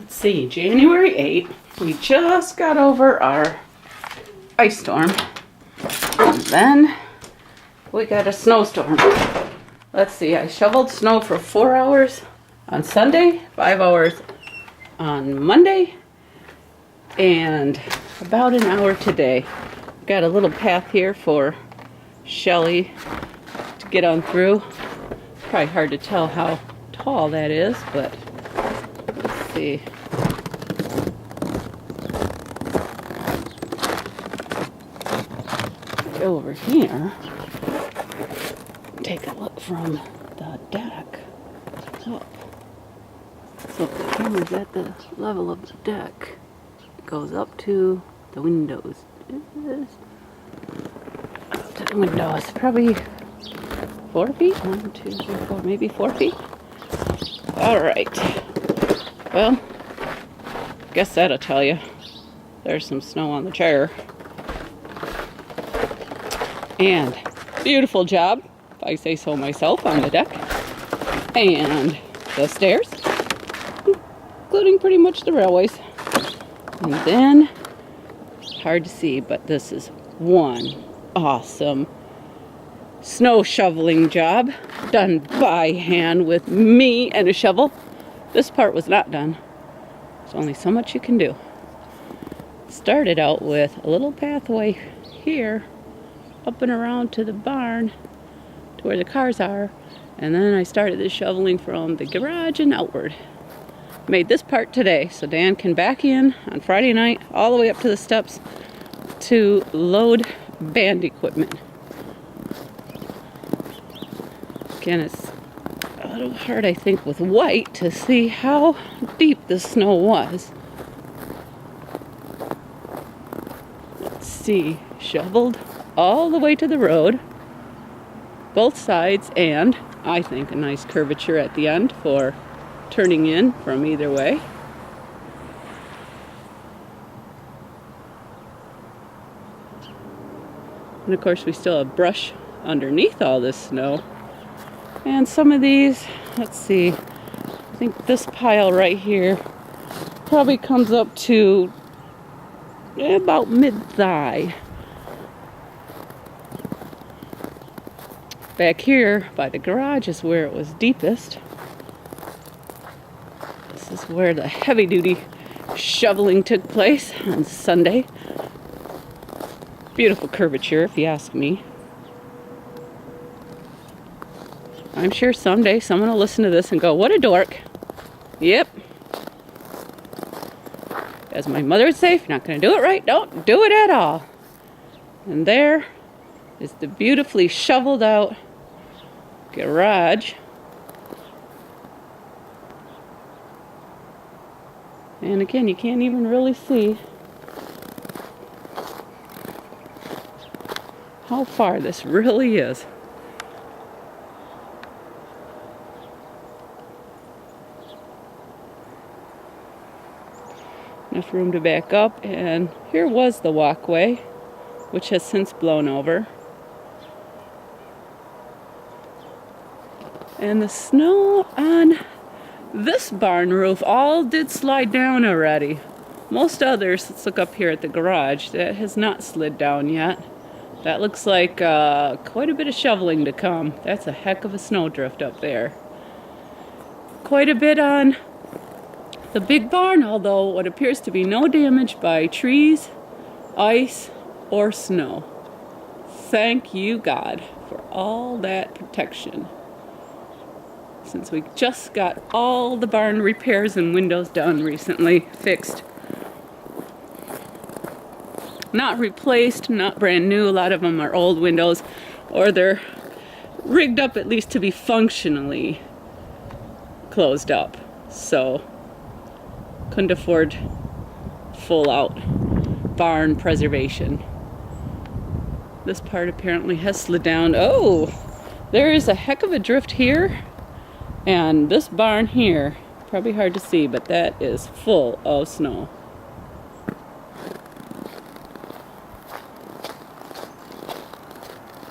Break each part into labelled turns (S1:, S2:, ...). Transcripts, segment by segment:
S1: Let's see, January 8th, we just got over our ice storm, and then we got a snowstorm. Let's see, I shoveled snow for 4 hours on Sunday, 5 hours on Monday, and about an hour today. Got a little path here for Shelly to get on through. Probably hard to tell how tall that is, but let's see. Over here, take a look from the deck up. So if the camera's at the level of the deck, it goes up to the windows. Up to the windows, probably 4 feet. 1, 2, 3, 4, maybe 4 feet. All right. Well, guess that'll tell you. There's some snow on the chair. And beautiful job, if I say so myself, on the deck. And the stairs, including pretty much the railways. And then, hard to see, but this is one awesome snow shoveling job done by hand with me and a shovel. This part was not done. There's only so much you can do. Started out with a little pathway here, up and around to the barn, to where the cars are, and then I started the shoveling from the garage and outward. Made this part today, so Dan can back in on Friday night, all the way up to the steps to load band equipment. Again, it's a little hard, I think, with white to see how deep the snow was. Let's see, shoveled all the way to the road, both sides, and I think a nice curvature at the end for turning in from either way. And of course we still have brush underneath all this snow. And some of these, let's see, I think this pile right here probably comes up to about mid-thigh. Back here by the garage is where it was deepest. This is where the heavy-duty shoveling took place on Sunday. Beautiful curvature, if you ask me. I'm sure someday someone will listen to this and go, "What a dork." Yep. As my mother would say, if you're not going to do it right, don't do it at all. And there is the beautifully shoveled out garage. And again, you can't even really see how far this really is. Enough room to back up, and here was the walkway, which has since blown over. And the snow on this barn roof all did slide down already. Most others, let's look up here at the garage, that has not slid down yet. That looks like quite a bit of shoveling to come. That's a heck of a snowdrift up there. Quite a bit on the big barn, although what appears to be no damage by trees, ice, or snow. Thank you, God, for all that protection. Since we just got all the barn repairs and windows done recently, fixed. Not replaced, not brand new. A lot of them are old windows, or they're rigged up at least to be functionally closed up. So, couldn't afford full out barn preservation. This part apparently has slid down. Oh, there is a heck of a drift here. And this barn here, probably hard to see, but that is full of snow.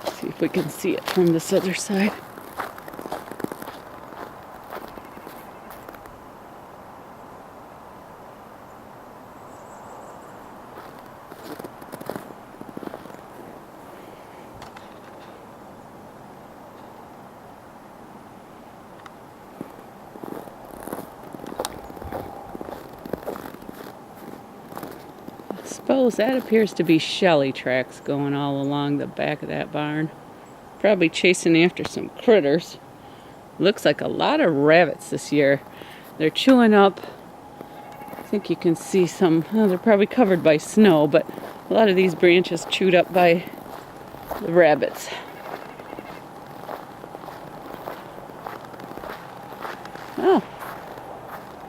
S1: Let's see if we can see it from this other side. suppose that appears to be Shelly tracks going all along the back of that barn. Probably chasing after some critters. Looks like a lot of rabbits this year. They're chewing up, I think you can see some, oh, they're probably covered by snow, but a lot of these branches chewed up by the rabbits. Oh,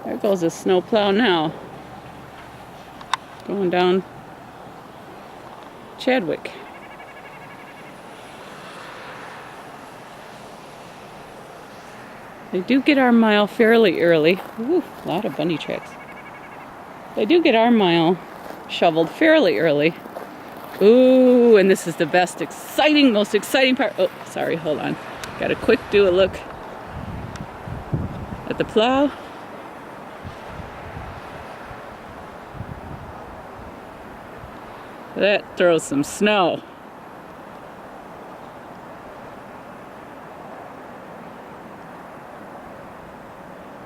S1: there goes a snowplow now. Going down Chadwick. They do get our mile fairly early. Ooh, a lot of bunny tracks. They do get our mile shoveled fairly early. Ooh, and this is the best exciting, most exciting part. Oh, sorry, hold on. Got a quick do a look at the plow. That throws some snow.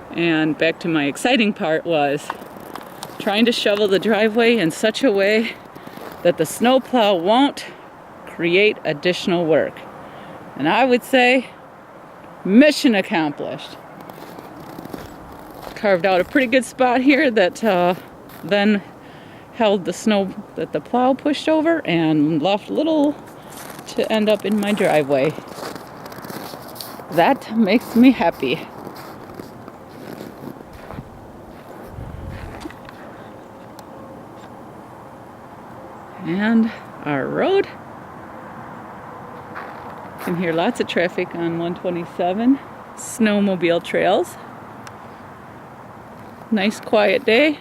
S1: And back to my exciting part was trying to shovel the driveway in such a way that the snowplow won't create additional work. And I would say, mission accomplished. Carved out a pretty good spot here that then held the snow that the plow pushed over and left little to end up in my driveway. That makes me happy. And our road. You can hear lots of traffic on 127. Snowmobile trails. Nice quiet day.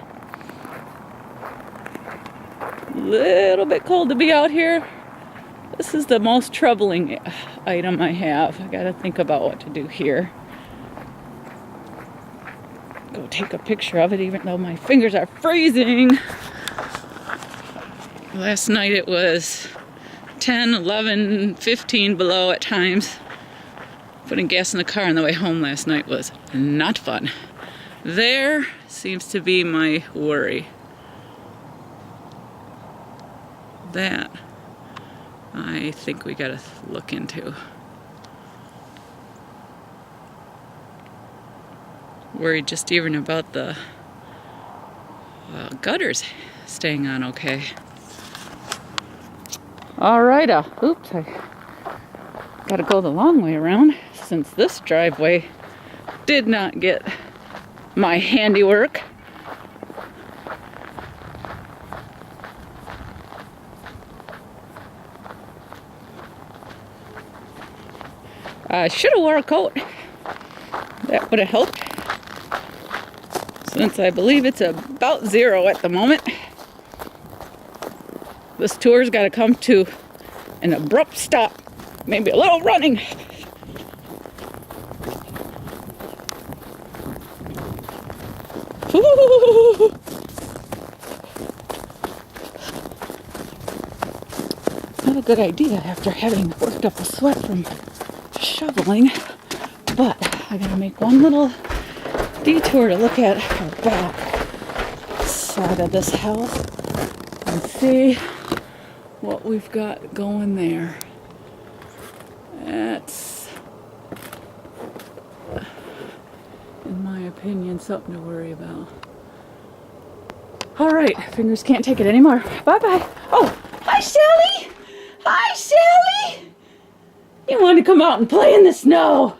S1: Little bit cold to be out here. This is the most troubling item I have. I gotta think about what to do here. Go take a picture of it even though my fingers are freezing. Last night it was 10, 11, 15 below at times. Putting gas in the car on the way home last night was not fun. There seems to be my worry. That I think we gotta look into. Worried just even about the gutters staying on okay. Alright, oops, I gotta go the long way around since this driveway did not get my handiwork. I should have wore a coat. That would have helped. Since I believe it's about 0 at the moment. This tour's got to come to an abrupt stop. Maybe a little running. Ooh. Not a good idea after having worked up a sweat from shoveling, but I gotta make one little detour to look at our back side of this house and see what we've got going there. That's, in my opinion, something to worry about. All right, fingers can't take it anymore. Bye-bye. Oh, hi, Shelly. Hi, Shelly. You wanted to come out and play in the snow.